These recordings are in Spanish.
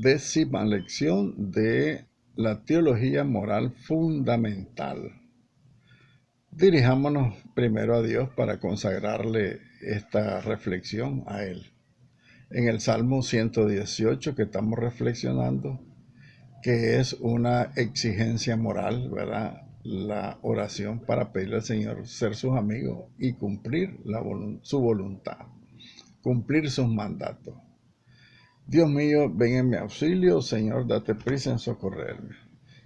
décima lección de la teología moral fundamental. Dirijámonos primero a Dios para consagrarle esta reflexión a Él. En el Salmo 118 que estamos reflexionando, que es una exigencia moral, ¿verdad? La oración para pedirle al Señor ser sus amigos y cumplir su voluntad, cumplir sus mandatos. Dios mío, ven en mi auxilio, Señor, date prisa en socorrerme.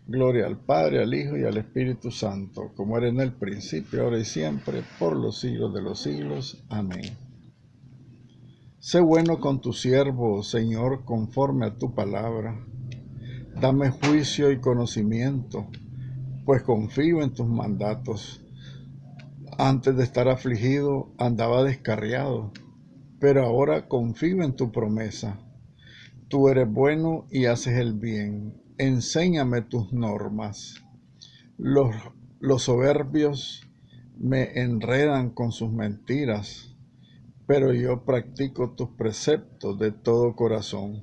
Gloria al Padre, al Hijo y al Espíritu Santo, como era en el principio, ahora y siempre, por los siglos de los siglos. Amén. Sé bueno con tu siervo, Señor, conforme a tu palabra. Dame juicio y conocimiento, pues confío en tus mandatos. Antes de estar afligido, andaba descarriado, pero ahora confío en tu promesa. Tú eres bueno y haces el bien. Enséñame tus normas. Los soberbios me enredan con sus mentiras, pero yo practico tus preceptos de todo corazón.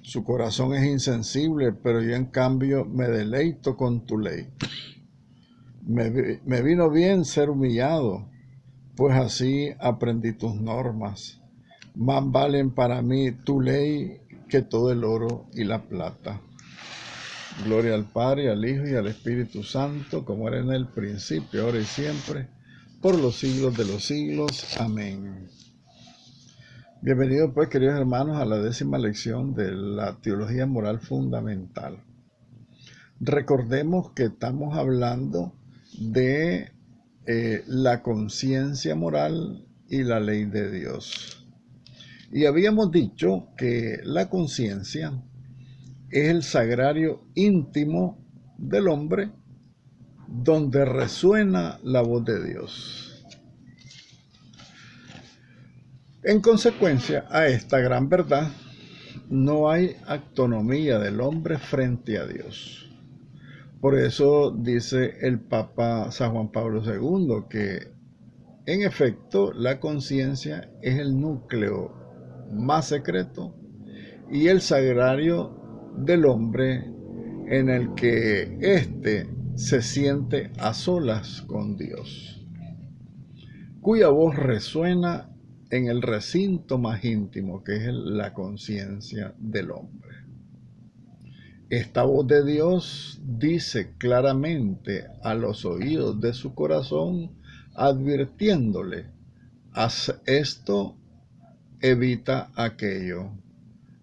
Su corazón es insensible, pero yo en cambio me deleito con tu ley. Me vino bien ser humillado, pues así aprendí tus normas. Más valen para mí tu ley que todo el oro y la plata. Gloria al Padre, al Hijo y al Espíritu Santo, como era en el principio, ahora y siempre, por los siglos de los siglos. Amén. Bienvenidos pues, queridos hermanos, a la décima lección de la teología moral fundamental. Recordemos que estamos hablando de la conciencia moral y la ley de Dios. Y habíamos dicho que la conciencia es el sagrario íntimo del hombre donde resuena la voz de Dios. En consecuencia a esta gran verdad, no hay autonomía del hombre frente a Dios. Por eso dice el Papa San Juan Pablo II que, en efecto, la conciencia es el núcleo más secreto y el sagrario del hombre en el que éste se siente a solas con Dios, cuya voz resuena en el recinto más íntimo, que es la conciencia del hombre. Esta voz de Dios dice claramente a los oídos de su corazón, advirtiéndole: haz esto, evita aquello,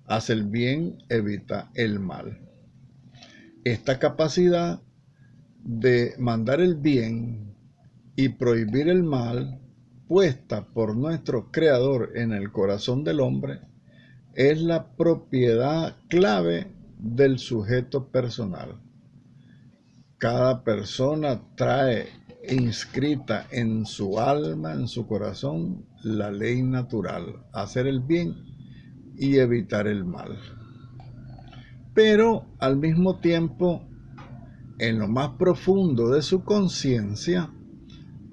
haz el bien, evita el mal. Esta capacidad de mandar el bien y prohibir el mal, puesta por nuestro Creador en el corazón del hombre, es la propiedad clave del sujeto personal. Cada persona trae inscrita en su alma, en su corazón, la ley natural: hacer el bien y evitar el mal. Pero al mismo tiempo, en lo más profundo de su conciencia,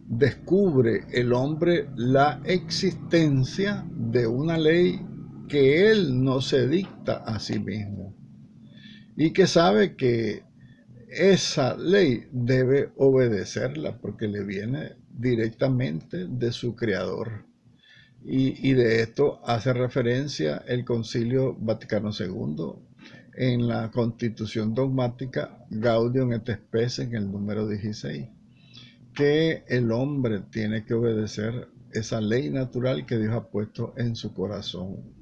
descubre el hombre la existencia de una ley que él no se dicta a sí mismo y que sabe que esa ley debe obedecerla porque le viene directamente de su Creador. Y de esto hace referencia el Concilio Vaticano II en la Constitución Dogmática Gaudium et Spes en el número 16, que el hombre tiene que obedecer esa ley natural que Dios ha puesto en su corazón: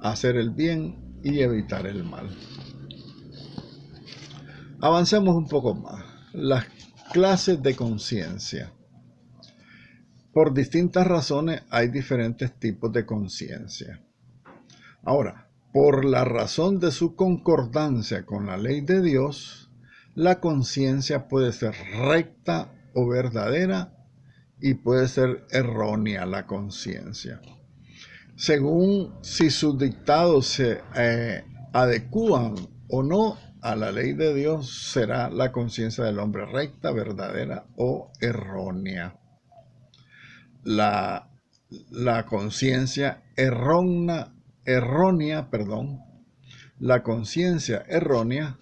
hacer el bien y evitar el mal. Avancemos un poco más. Las clases de conciencia. Por distintas razones hay diferentes tipos de conciencia. Ahora, por la razón de su concordancia con la ley de Dios, la conciencia puede ser recta o verdadera y puede ser errónea la conciencia, según si sus dictados se adecúan o no a la ley de Dios. Será la conciencia del hombre recta, verdadera o errónea. La conciencia errónea, La conciencia errónea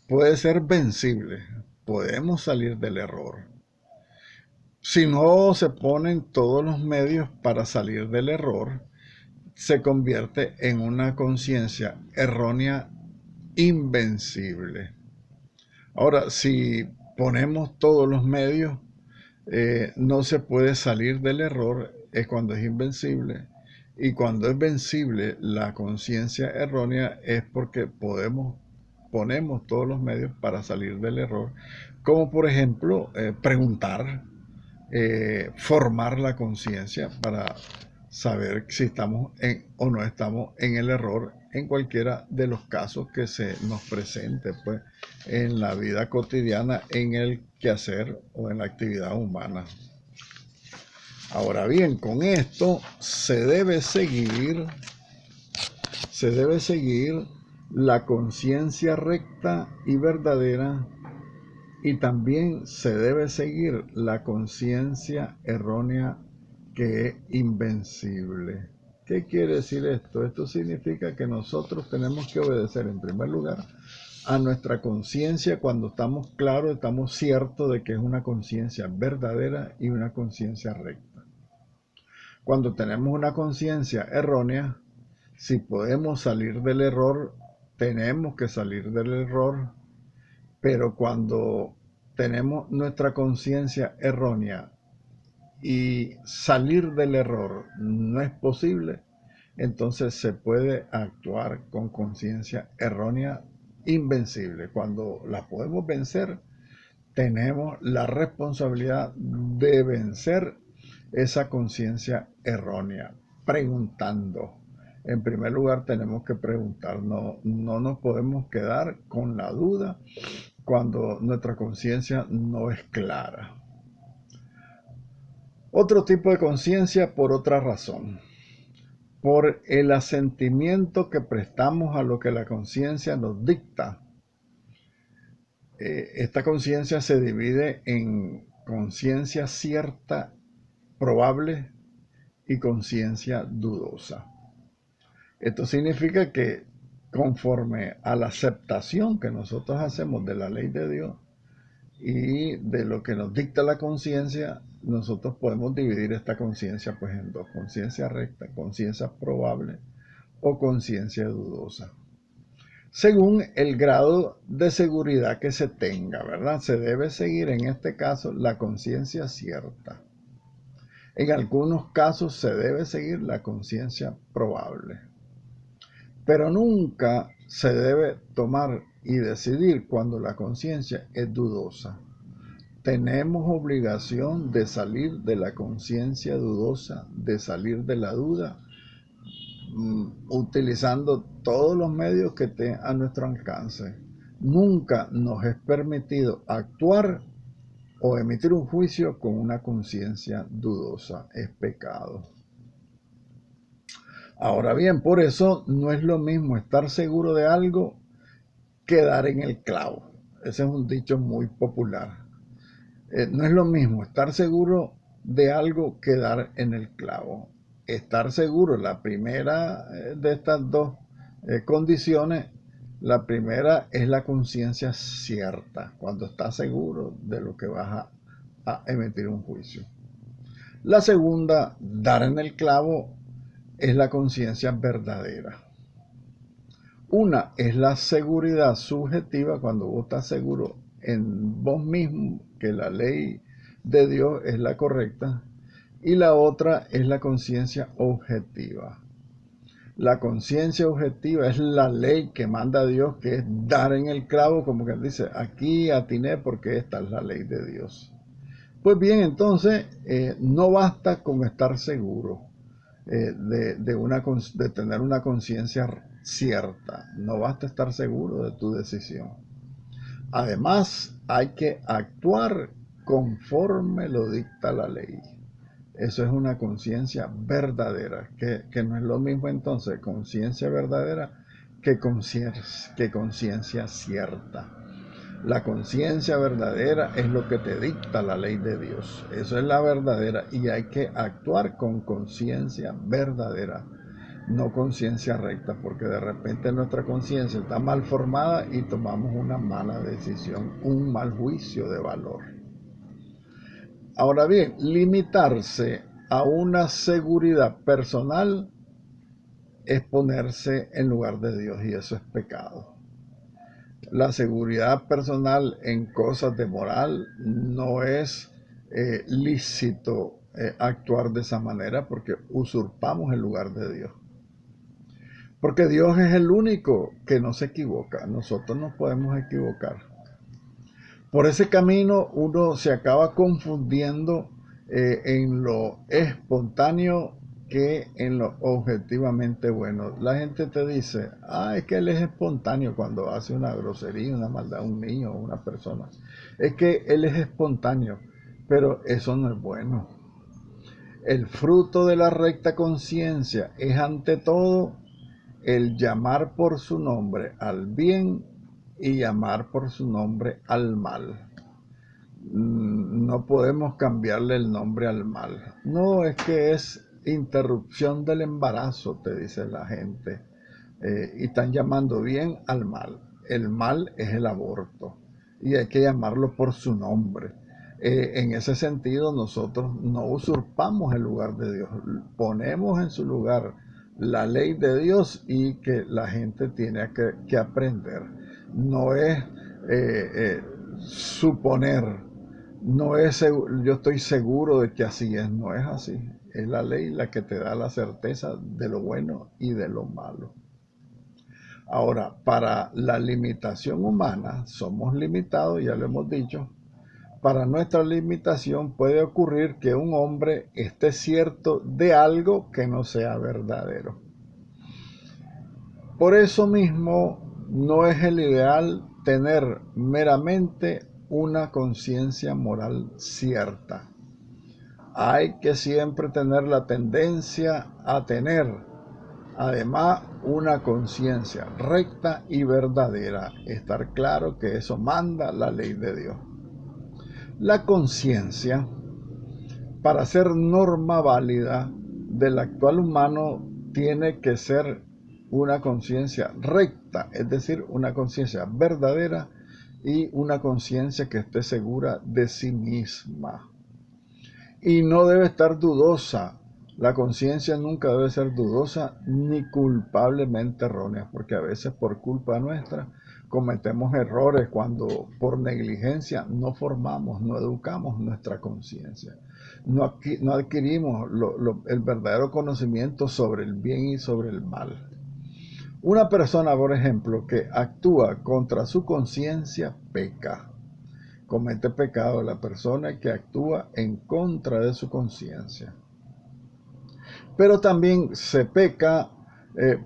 puede ser vencible, podemos salir del error. Si no se ponen todos los medios para salir del error, se convierte en una conciencia errónea invencible. Ahora, si ponemos todos los medios, no se puede salir del error, es cuando es invencible. Y cuando es vencible la conciencia errónea es porque ponemos todos los medios para salir del error, como por ejemplo preguntar, formar la conciencia para saber si estamos o no estamos en el error en cualquiera de los casos que se nos presente pues, en la vida cotidiana, en el quehacer o en la actividad humana. Ahora bien, con esto se debe seguir la conciencia recta y verdadera, y también se debe seguir la conciencia errónea que es invencible. ¿Qué quiere decir esto? Esto significa que nosotros tenemos que obedecer en primer lugar a nuestra conciencia cuando estamos claros, estamos ciertos de que es una conciencia verdadera y una conciencia recta. Cuando tenemos una conciencia errónea, si podemos salir del error, tenemos que salir del error, pero cuando tenemos nuestra conciencia errónea y salir del error no es posible, entonces se puede actuar con conciencia errónea invencible. Cuando la podemos vencer, tenemos la responsabilidad de vencer esa conciencia errónea, preguntando. En primer lugar, tenemos que preguntar, no nos podemos quedar con la duda cuando nuestra conciencia no es clara. Otro tipo de conciencia por otra razón, por el asentimiento que prestamos a lo que la conciencia nos dicta. Esta conciencia se divide en conciencia cierta, probable, y conciencia dudosa. Esto significa que conforme a la aceptación que nosotros hacemos de la ley de Dios y de lo que nos dicta la conciencia, nosotros podemos dividir esta conciencia pues en dos: conciencia recta, conciencia probable o conciencia dudosa, según el grado de seguridad que se tenga, ¿verdad? Se debe seguir en este caso la conciencia cierta. En algunos casos se debe seguir la conciencia probable, pero nunca se debe tomar y decidir cuando la conciencia es dudosa. Tenemos obligación de salir de la conciencia dudosa, de salir de la duda, utilizando todos los medios que estén a nuestro alcance. Nunca nos es permitido actuar o emitir un juicio con una conciencia dudosa. Es pecado. Ahora bien, por eso no es lo mismo estar seguro de algo que dar en el clavo. Ese es un dicho muy popular. No es lo mismo estar seguro de algo que dar en el clavo. Estar seguro, la primera de estas dos condiciones, la primera es la conciencia cierta, cuando estás seguro de lo que vas a emitir un juicio. La segunda, dar en el clavo, es la conciencia verdadera. Una es la seguridad subjetiva, cuando vos estás seguro en vos mismo que la ley de Dios es la correcta, y la otra es la conciencia objetiva. La conciencia objetiva es la ley que manda Dios, que es dar en el clavo, como que dice, aquí atiné porque esta es la ley de Dios. Pues bien, entonces no basta con estar seguro de tener una conciencia cierta, no basta estar seguro de tu decisión. Además, hay que actuar conforme lo dicta la ley. Eso es una conciencia verdadera, que no es lo mismo entonces conciencia verdadera que conciencia cierta. La conciencia verdadera es lo que te dicta la ley de Dios. Eso es la verdadera y hay que actuar con conciencia verdadera. no conciencia recta, porque de repente nuestra conciencia está mal formada y tomamos una mala decisión, un mal juicio de valor. Ahora bien, limitarse a una seguridad personal es ponerse en lugar de Dios, y eso es pecado. La seguridad personal en cosas de moral no es lícito actuar de esa manera, porque usurpamos el lugar de Dios. Porque Dios es el único que no se equivoca. Nosotros nos podemos equivocar. Por ese camino uno se acaba confundiendo en lo espontáneo que en lo objetivamente bueno. La gente te dice, es que él es espontáneo cuando hace una grosería, una maldad a un niño o una persona. Es que él es espontáneo, pero eso no es bueno. El fruto de la recta conciencia es ante todo el llamar por su nombre al bien y llamar por su nombre al mal. No podemos cambiarle el nombre al mal. No, es que es interrupción del embarazo, te dice la gente. Y están llamando bien al mal. El mal es el aborto y hay que llamarlo por su nombre. En ese sentido, nosotros no usurpamos el lugar de Dios, ponemos en su lugar la ley de Dios, y que la gente tiene que aprender. No es suponer, no es yo estoy seguro de que así es, no es así. Es la ley la que te da la certeza de lo bueno y de lo malo. Ahora, para la limitación humana, somos limitados, ya lo hemos dicho. Para nuestra limitación puede ocurrir que un hombre esté cierto de algo que no sea verdadero. Por eso mismo, no es el ideal tener meramente una conciencia moral cierta. Hay que siempre tener la tendencia a tener, además, una conciencia recta y verdadera. Estar claro que eso manda la ley de Dios. La conciencia, para ser norma válida del actual humano, tiene que ser una conciencia recta, es decir, una conciencia verdadera y una conciencia que esté segura de sí misma. Y no debe estar dudosa. La conciencia nunca debe ser dudosa ni culpablemente errónea, porque a veces por culpa nuestra cometemos errores cuando por negligencia no formamos, no educamos nuestra conciencia. No adquirimos el verdadero conocimiento sobre el bien y sobre el mal. Una persona, por ejemplo, que actúa contra su conciencia, peca. Comete pecado la persona que actúa en contra de su conciencia. Pero también se peca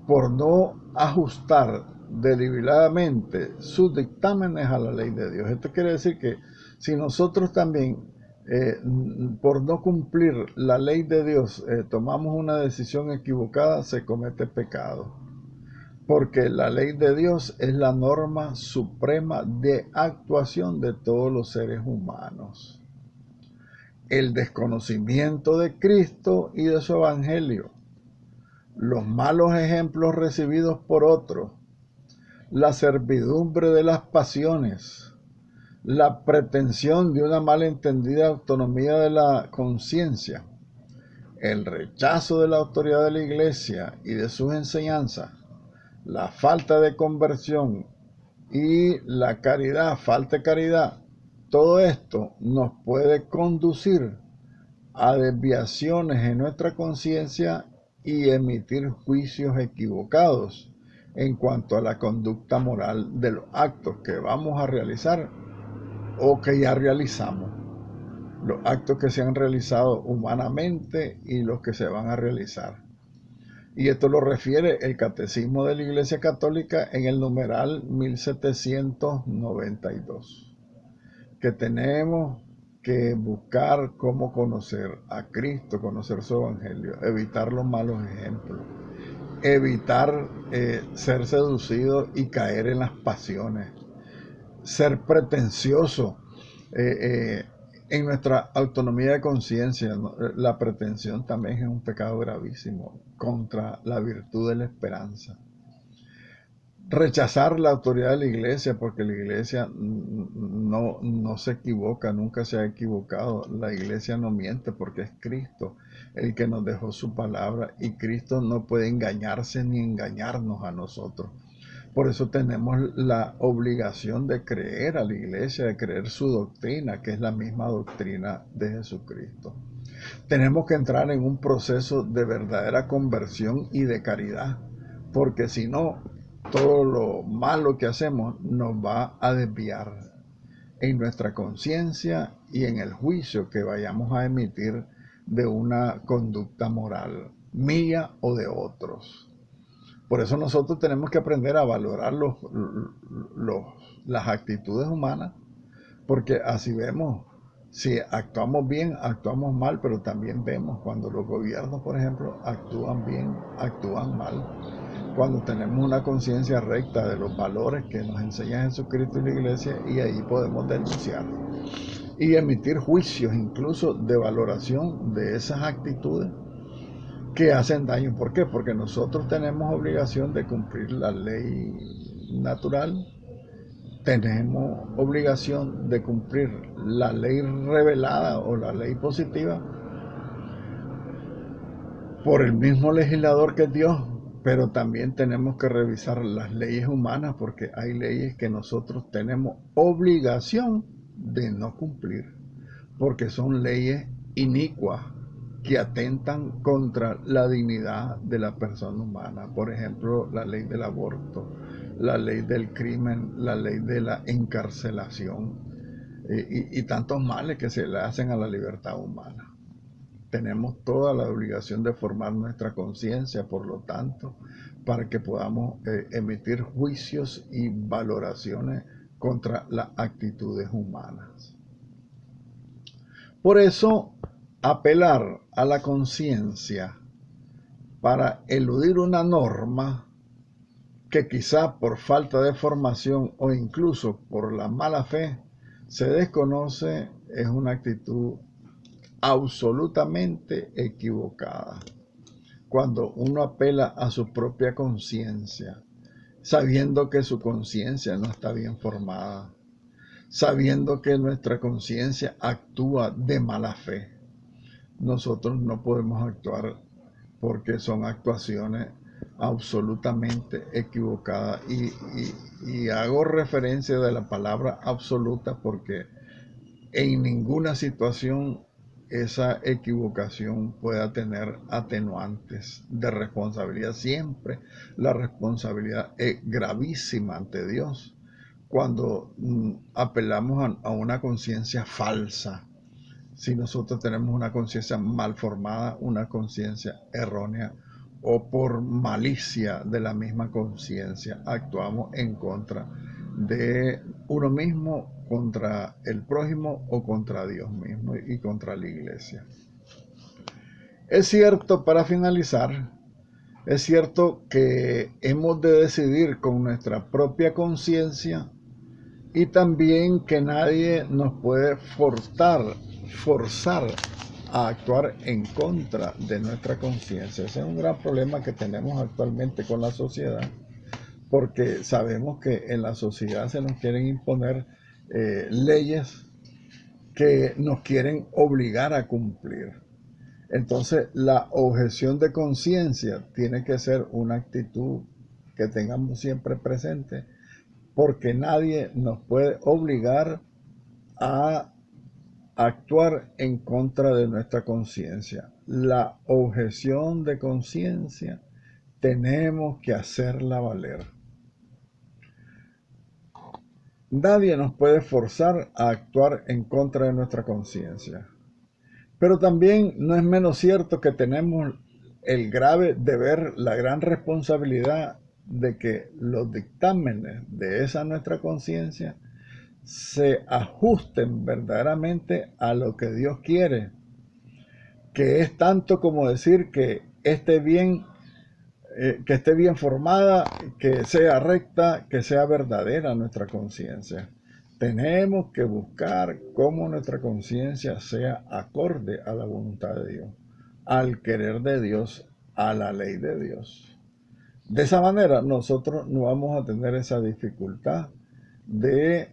por no ajustar deliberadamente sus dictámenes a la ley de Dios. Esto quiere decir que si nosotros también, por no cumplir la ley de Dios, tomamos una decisión equivocada, se comete pecado. Porque la ley de Dios es la norma suprema de actuación de todos los seres humanos. El desconocimiento de Cristo y de su evangelio, los malos ejemplos recibidos por otros, la servidumbre de las pasiones, la pretensión de una malentendida autonomía de la conciencia, el rechazo de la autoridad de la Iglesia y de sus enseñanzas, la falta de conversión y la caridad, falta de caridad, todo esto nos puede conducir a desviaciones en nuestra conciencia y emitir juicios equivocados en cuanto a la conducta moral de los actos que vamos a realizar o que ya realizamos, los actos que se han realizado humanamente y los que se van a realizar. Y esto lo refiere el Catecismo de la Iglesia Católica en el numeral 1792, que tenemos que buscar cómo conocer a Cristo, conocer su Evangelio, evitar los malos ejemplos, evitar ser seducido y caer en las pasiones, ser pretencioso, en nuestra autonomía de conciencia, ¿no? La pretensión también es un pecado gravísimo contra la virtud de la esperanza. Rechazar la autoridad de la iglesia, porque la iglesia no se equivoca, nunca se ha equivocado. La iglesia no miente porque es Cristo el que nos dejó su palabra y Cristo no puede engañarse ni engañarnos a nosotros. Por eso tenemos la obligación de creer a la iglesia, de creer su doctrina, que es la misma doctrina de Jesucristo. Tenemos que entrar en un proceso de verdadera conversión y de caridad, porque si no, todo lo malo que hacemos nos va a desviar en nuestra conciencia y en el juicio que vayamos a emitir de una conducta moral, mía o de otros. Por eso nosotros tenemos que aprender a valorar las actitudes humanas, porque así vemos si actuamos bien, actuamos mal, pero también vemos cuando los gobiernos, por ejemplo, actúan bien, actúan mal. Cuando tenemos una conciencia recta de los valores que nos enseña Jesucristo y la iglesia, y ahí podemos denunciar y emitir juicios incluso de valoración de esas actitudes que hacen daño. ¿Por qué? Porque nosotros tenemos obligación de cumplir la ley natural, tenemos obligación de cumplir la ley revelada o la ley positiva por el mismo legislador que es Dios, pero también tenemos que revisar las leyes humanas porque hay leyes que nosotros tenemos obligación de no cumplir, porque son leyes inicuas que atentan contra la dignidad de la persona humana. Por ejemplo, la ley del aborto, la ley del crimen, la ley de la encarcelación y tantos males que se le hacen a la libertad humana. Tenemos toda la obligación de formar nuestra conciencia, por lo tanto, para que podamos emitir juicios y valoraciones contra las actitudes humanas. Por eso, apelar a la conciencia para eludir una norma que quizá por falta de formación o incluso por la mala fe se desconoce, es una actitud absolutamente equivocada. Cuando uno apela a su propia conciencia, sabiendo que su conciencia no está bien formada, sabiendo que nuestra conciencia actúa de mala fe, nosotros no podemos actuar porque son actuaciones absolutamente equivocadas. Y hago referencia de la palabra absoluta porque en ninguna situación esa equivocación pueda tener atenuantes de responsabilidad. Siempre la responsabilidad es gravísima ante Dios cuando apelamos a una conciencia falsa. Si nosotros tenemos una conciencia mal formada, una conciencia errónea, o por malicia de la misma conciencia, actuamos en contra de uno mismo, contra el prójimo o contra Dios mismo y contra la iglesia. Es cierto, para finalizar, es cierto que hemos de decidir con nuestra propia conciencia y también que nadie nos puede forzar a actuar en contra de nuestra conciencia. Ese es un gran problema que tenemos actualmente con la sociedad, porque sabemos que en la sociedad se nos quieren imponer leyes que nos quieren obligar a cumplir. Entonces, la objeción de conciencia tiene que ser una actitud que tengamos siempre presente, porque nadie nos puede obligar a actuar en contra de nuestra conciencia. La objeción de conciencia tenemos que hacerla valer. Nadie nos puede forzar a actuar en contra de nuestra conciencia. Pero también no es menos cierto que tenemos el grave deber, la gran responsabilidad de que los dictámenes de esa nuestra conciencia se ajusten verdaderamente a lo que Dios quiere, que es tanto como decir que esté bien formada, que sea recta, que sea verdadera nuestra conciencia. Tenemos que buscar cómo nuestra conciencia sea acorde a la voluntad de Dios, al querer de Dios, a la ley de Dios. De esa manera nosotros no vamos a tener esa dificultad de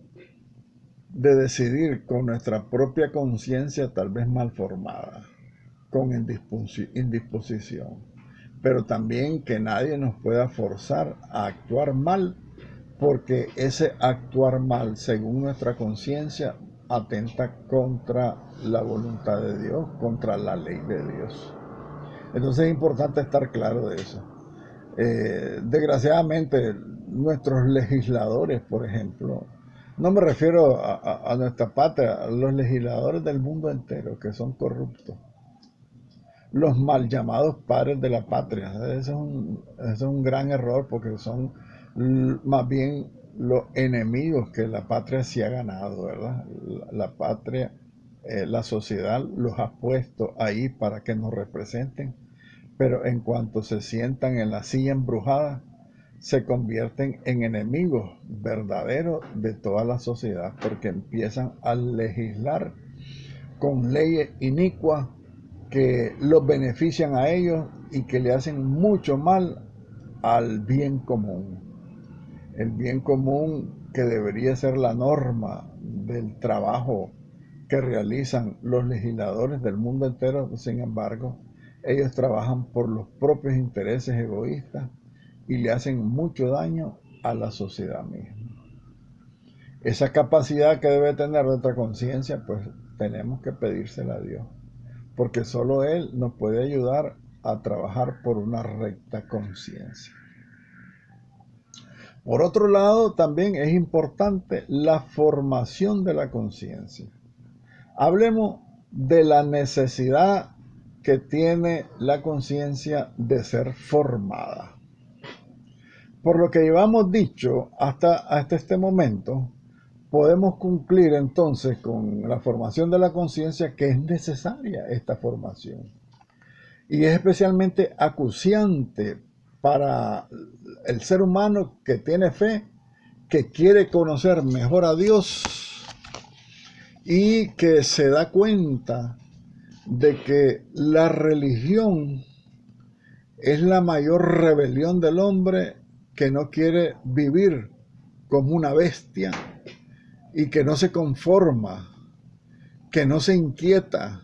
decidir con nuestra propia conciencia tal vez mal formada, con indisposición, pero también que nadie nos pueda forzar a actuar mal, porque ese actuar mal según nuestra conciencia atenta contra la voluntad de Dios, contra la ley de Dios. Entonces es importante estar claro de eso. Desgraciadamente nuestros legisladores, por ejemplo, no me refiero a nuestra patria, a los legisladores del mundo entero que son corruptos, los mal llamados padres de la patria. Ese es un gran error, porque son más bien los enemigos que la patria se ha ganado, ¿verdad? La patria, la sociedad los ha puesto ahí para que nos representen, pero en cuanto se sientan en la silla embrujada, se convierten en enemigos verdaderos de toda la sociedad, porque empiezan a legislar con leyes inicuas que los benefician a ellos y que le hacen mucho mal al bien común. El bien común, que debería ser la norma del trabajo que realizan los legisladores del mundo entero, sin embargo, ellos trabajan por los propios intereses egoístas y le hacen mucho daño a la sociedad misma. Esa capacidad que debe tener nuestra conciencia, pues tenemos que pedírsela a Dios, porque solo Él nos puede ayudar a trabajar por una recta conciencia. Por otro lado, también es importante la formación de la conciencia. Hablemos de la necesidad que tiene la conciencia de ser formada. Por lo que llevamos dicho hasta este momento, podemos concluir entonces con la formación de la conciencia que es necesaria esta formación. Y es especialmente acuciante para el ser humano que tiene fe, que quiere conocer mejor a Dios y que se da cuenta de que la religión es la mayor rebelión del hombre, que no quiere vivir como una bestia y que no se conforma, que no se inquieta,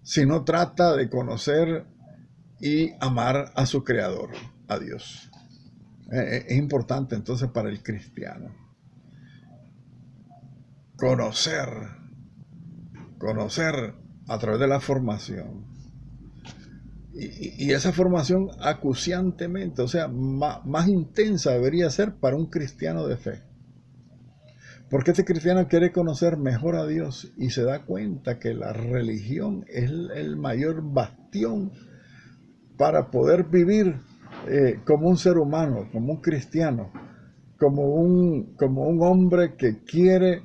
sino trata de conocer y amar a su Creador, a Dios. Es importante entonces para el cristiano conocer a través de la formación. Y esa formación acuciantemente, o sea, más intensa debería ser para un cristiano de fe. Porque este cristiano quiere conocer mejor a Dios y se da cuenta que la religión es el mayor bastión para poder vivir como un ser humano, como un cristiano, como un hombre que quiere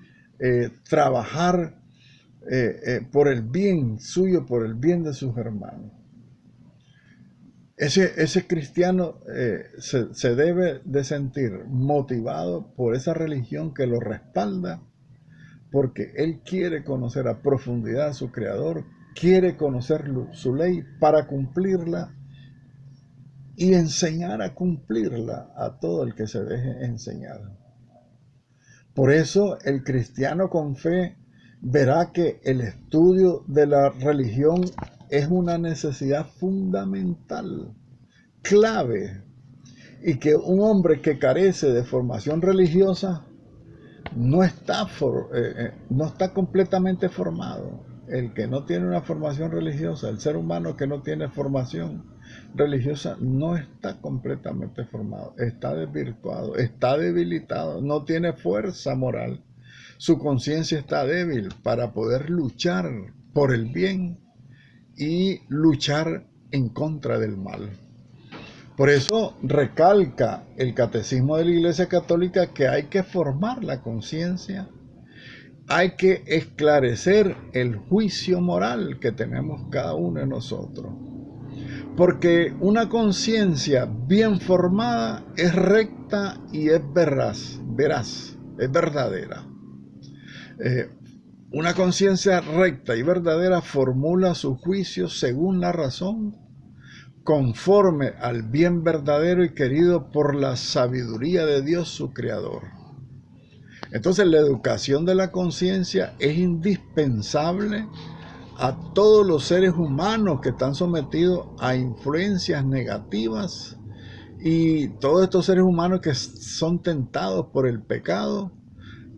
trabajar por el bien suyo, por el bien de sus hermanos. Ese cristiano se debe de sentir motivado por esa religión que lo respalda, porque él quiere conocer a profundidad a su Creador, quiere conocer su ley para cumplirla y enseñar a cumplirla a todo el que se deje enseñar. Por eso el cristiano con fe verá que el estudio de la religión es una necesidad fundamental, clave, y que un hombre que carece de formación religiosa no está completamente formado. El que no tiene una formación religiosa, el ser humano que no tiene formación religiosa, no está completamente formado, está desvirtuado, está debilitado, no tiene fuerza moral. Su conciencia está débil para poder luchar por el bien y luchar en contra del mal. Por eso recalca el Catecismo de la Iglesia Católica que hay que formar la conciencia, hay que esclarecer el juicio moral que tenemos cada uno de nosotros. Porque una conciencia bien formada es recta y es veraz, es verdadera. Eh, una conciencia recta y verdadera formula sus juicios según la razón, conforme al bien verdadero y querido por la sabiduría de Dios su Creador. Entonces la educación de la conciencia es indispensable a todos los seres humanos que están sometidos a influencias negativas y todos estos seres humanos que son tentados por el pecado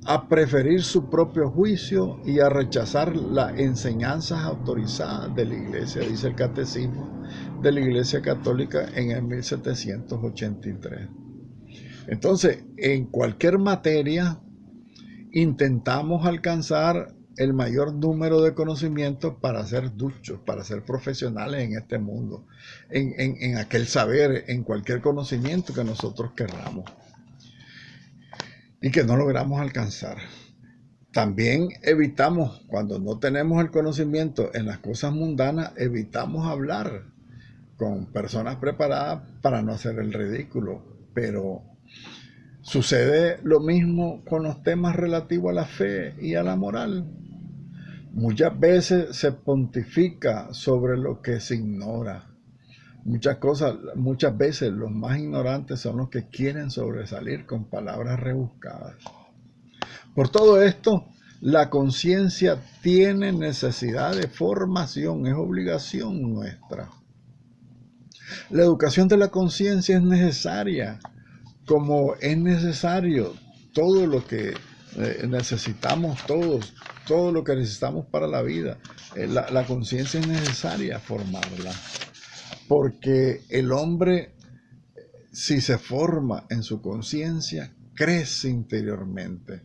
a preferir su propio juicio y a rechazar las enseñanzas autorizadas de la Iglesia, dice el Catecismo de la Iglesia Católica en el 1783. Entonces, en cualquier materia intentamos alcanzar el mayor número de conocimientos para ser duchos, para ser profesionales en este mundo, en aquel saber, en cualquier conocimiento que nosotros querramos y que no logramos alcanzar. También evitamos, cuando no tenemos el conocimiento en las cosas mundanas, evitamos hablar con personas preparadas para no hacer el ridículo. Pero sucede lo mismo con los temas relativos a la fe y a la moral. Muchas veces se pontifica sobre lo que se ignora. Muchas veces los más ignorantes son los que quieren sobresalir con palabras rebuscadas. Por todo esto, la conciencia tiene necesidad de formación, es obligación nuestra. La educación de la conciencia es necesaria, como es necesario todo lo que necesitamos todos, todo lo que necesitamos para la vida. La conciencia es necesaria formarla, porque el hombre, si se forma en su conciencia, crece interiormente,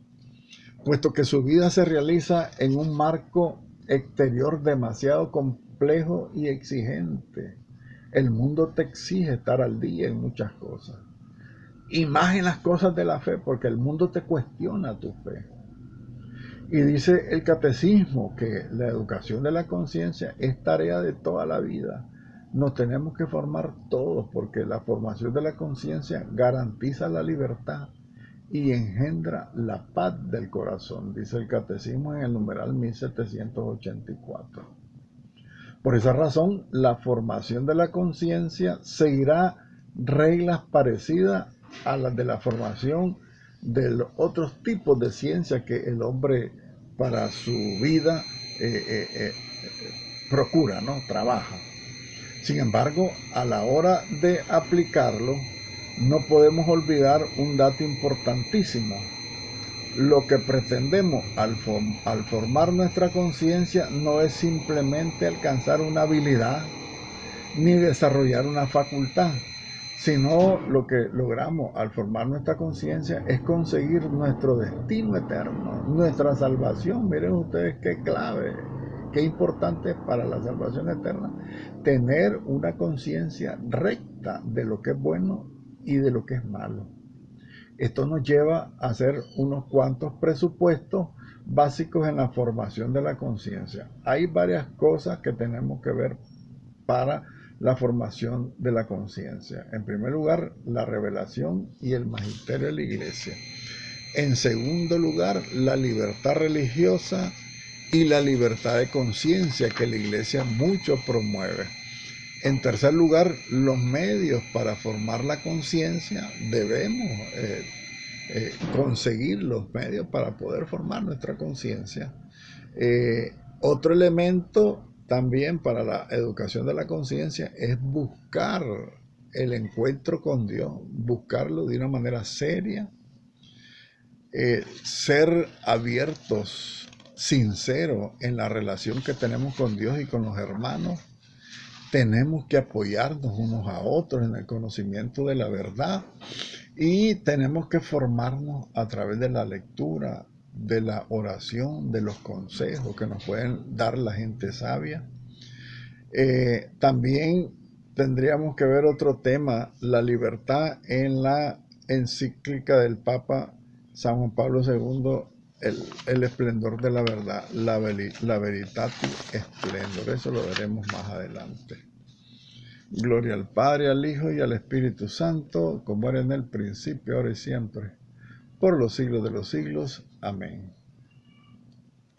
puesto que su vida se realiza en un marco exterior demasiado complejo y exigente. El mundo te exige estar al día en muchas cosas, y más en las cosas de la fe, porque el mundo te cuestiona tu fe. Y dice el catecismo que la educación de la conciencia es tarea de toda la vida. Nos tenemos que formar todos, porque la formación de la conciencia garantiza la libertad y engendra la paz del corazón, dice el catecismo en el numeral 1784. Por esa razón, la formación de la conciencia seguirá reglas parecidas a las de la formación de los otros tipos de ciencia que el hombre para su vida procura, ¿no? Trabaja. Sin embargo, a la hora de aplicarlo, no podemos olvidar un dato importantísimo. Lo que pretendemos al formar nuestra conciencia no es simplemente alcanzar una habilidad ni desarrollar una facultad, sino lo que logramos al formar nuestra conciencia es conseguir nuestro destino eterno, nuestra salvación. Miren ustedes qué clave, qué importante es para la salvación eterna tener una conciencia recta de lo que es bueno y de lo que es malo. Esto nos lleva a hacer unos cuantos presupuestos básicos en la formación de la conciencia. Hay varias cosas que tenemos que ver para la formación de la conciencia. En primer lugar, la revelación y el magisterio de la Iglesia. En segundo lugar, la libertad religiosa y la libertad de conciencia que la Iglesia mucho promueve. En tercer lugar, los medios para formar la conciencia. Debemos conseguir los medios para poder formar nuestra conciencia. Otro elemento también para la educación de la conciencia es buscar el encuentro con Dios, buscarlo de una manera seria, ser abiertos, sinceros en la relación que tenemos con Dios y con los hermanos. Tenemos que apoyarnos unos a otros en el conocimiento de la verdad y tenemos que formarnos a través de la lectura, de la oración, de los consejos que nos pueden dar la gente sabia. También tendríamos que ver otro tema, la libertad, en la encíclica del Papa San Juan Pablo II, el esplendor de la verdad, la Veritatis Splendor. Eso lo veremos más adelante. Gloria al Padre, al Hijo y al Espíritu Santo, como era en el principio, ahora y siempre, por los siglos de los siglos. Amén.